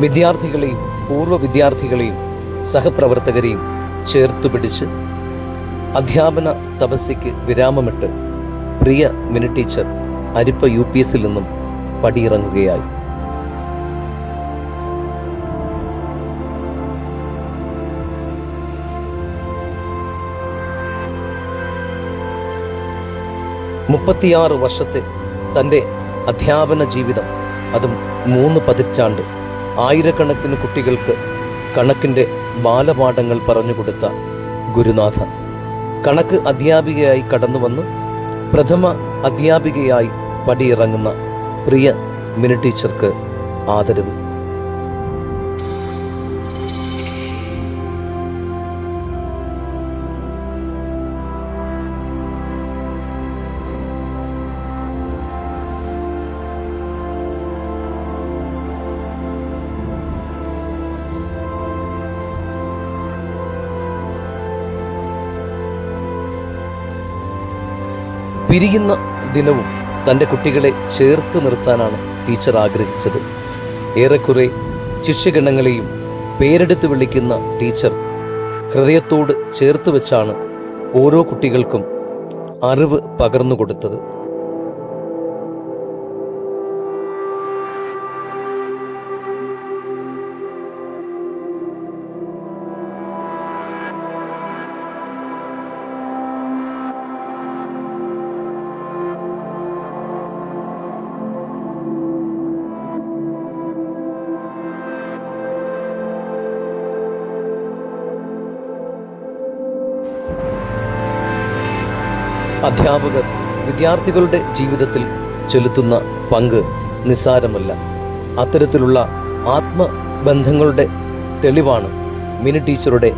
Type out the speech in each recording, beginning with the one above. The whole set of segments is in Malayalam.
വിദ്യാർത്ഥികളെയും പൂർവ്വ വിദ്യാർത്ഥികളെയും സഹപ്രവർത്തകരെയും ചേർത്തുപിടിച്ച് അധ്യാപന തപസ്യയ്ക്ക് വിരാമമിട്ട് പ്രിയ മിനി ടീച്ചർ അരിപ്പ UPS നിന്നും പടിയിറങ്ങുകയായി. മുപ്പത്തിയാറ് വർഷത്തെ തൻ്റെ അധ്യാപന ജീവിതം, അതും 3 പതിറ്റാണ്ട്, ആയിരക്കണക്കിന് കുട്ടികൾക്ക് കണക്കിൻ്റെ ബാലപാഠങ്ങൾ പറഞ്ഞുകൊടുത്ത ഗുരുനാഥ, കണക്ക് അധ്യാപികയായി കടന്നുവന്ന് പ്രഥമ അധ്യാപികയായി പടിയിറങ്ങുന്ന പ്രിയ മിനി ടീച്ചർക്ക് ആദരവ്. പിരിയുന്ന ദിനവും തൻ്റെ കുട്ടികളെ ചേർത്ത് നിർത്താനാണ് ടീച്ചർ ആഗ്രഹിച്ചത്. ഏറെക്കുറെ ശിഷ്യഗണങ്ങളെയും പേരെടുത്ത് വിളിക്കുന്ന ടീച്ചർ ഹൃദയത്തോട് ചേർത്ത് വെച്ചാണ് ഓരോ കുട്ടികൾക്കും അറിവ് പകർന്നു കൊടുത്തത്. അധ്യാപകർ വിദ്യാർത്ഥികളുടെ ജീവിതത്തിൽ ചെലുത്തുന്ന പങ്ക് നിസ്സാരമല്ല. അത്തരത്തിലുള്ള ആത്മബന്ധങ്ങളുടെ തെളിവാണ് മിനി ടീച്ചറുടെ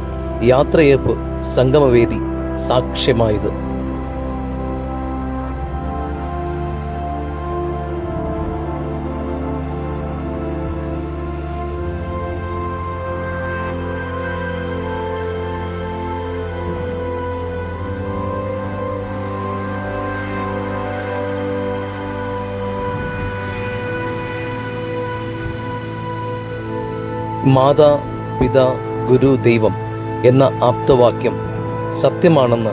യാത്രയയപ്പ് സംഗമവേദി സാക്ഷ്യമായത്. മാതാ പിതാ ഗുരു ദൈവം എന്ന ആപ്തവാക്യം സത്യമാണെന്ന്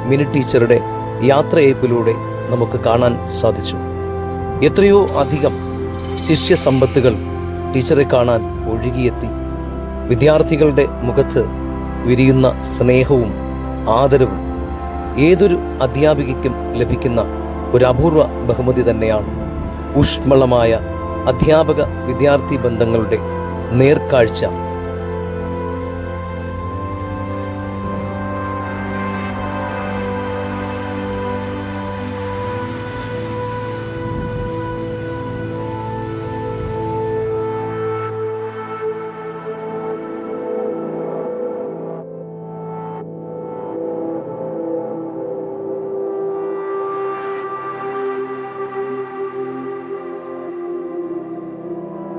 മിനി ടീച്ചറുടെ യാത്രയയപ്പിലൂടെ നമുക്ക് കാണാൻ സാധിച്ചു. എത്രയോ അധികം ശിഷ്യസമ്പത്തുകൾ ടീച്ചറെ കാണാൻ ഒഴുകിയെത്തി. വിദ്യാർത്ഥികളുടെ മുഖത്ത് വിരിയുന്ന സ്നേഹവും ആദരവും ഏതൊരു അധ്യാപികയ്ക്കും ലഭിക്കുന്ന ഒരു അപൂർവ ബഹുമതി തന്നെയാണ്. ഊഷ്മളമായ അധ്യാപക വിദ്യാർത്ഥി ബന്ധങ്ങളുടെ നേർക്കാഴ്ച.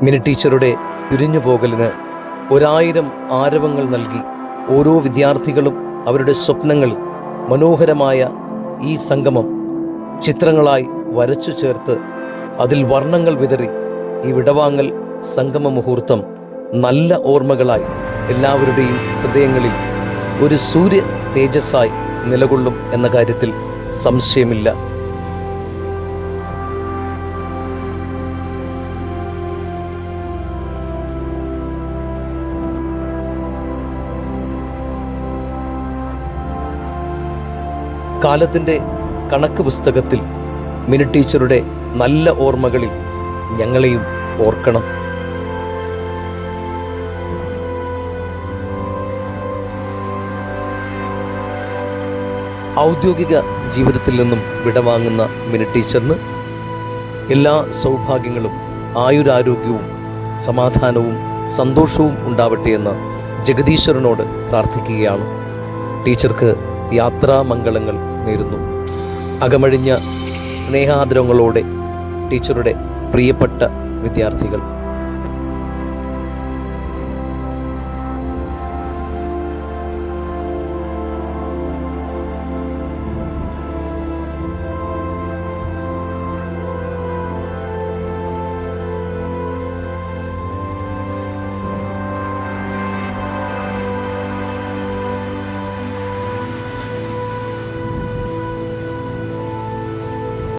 മിനി ടീച്ചറുടെ പിരിഞ്ഞുപോകലിന് 1000 ആരവങ്ങൾ നൽകി ഓരോ വിദ്യാർത്ഥികളും അവരുടെ സ്വപ്നങ്ങളിൽ മനോഹരമായ ഈ സംഗമം ചിത്രങ്ങളായി വരച്ചു ചേർത്ത് അതിൽ വർണ്ണങ്ങൾ വിതറി ഈ വിടവാങ്ങൽ സംഗമ മുഹൂർത്തം നല്ല ഓർമ്മകളായി എല്ലാവരുടെയും ഹൃദയങ്ങളിൽ ഒരു സൂര്യ തേജസ്സായി നിലകൊള്ളും എന്ന കാര്യത്തിൽ സംശയമില്ല. കാലത്തിൻ്റെ കണക്ക് പുസ്തകത്തിൽ മിനി ടീച്ചറുടെ നല്ല ഓർമ്മകളിൽ ഞങ്ങളെയും ഓർക്കണം. ഔദ്യോഗിക ജീവിതത്തിൽ നിന്നും വിടവാങ്ങുന്ന മിനി ടീച്ചറിന് എല്ലാ സൗഭാഗ്യങ്ങളും ആയുരാരോഗ്യവും സമാധാനവും സന്തോഷവും ഉണ്ടാവട്ടെ എന്ന് ജഗദീശ്വരനോട് പ്രാർത്ഥിക്കുകയാണ്. ടീച്ചർക്ക് യാത്രാമംഗളങ്ങൾ നേരുന്നു. അകമഴിഞ്ഞ സ്നേഹാദരങ്ങളോടെ ടീച്ചറുടെ പ്രിയപ്പെട്ട വിദ്യാർത്ഥികൾ.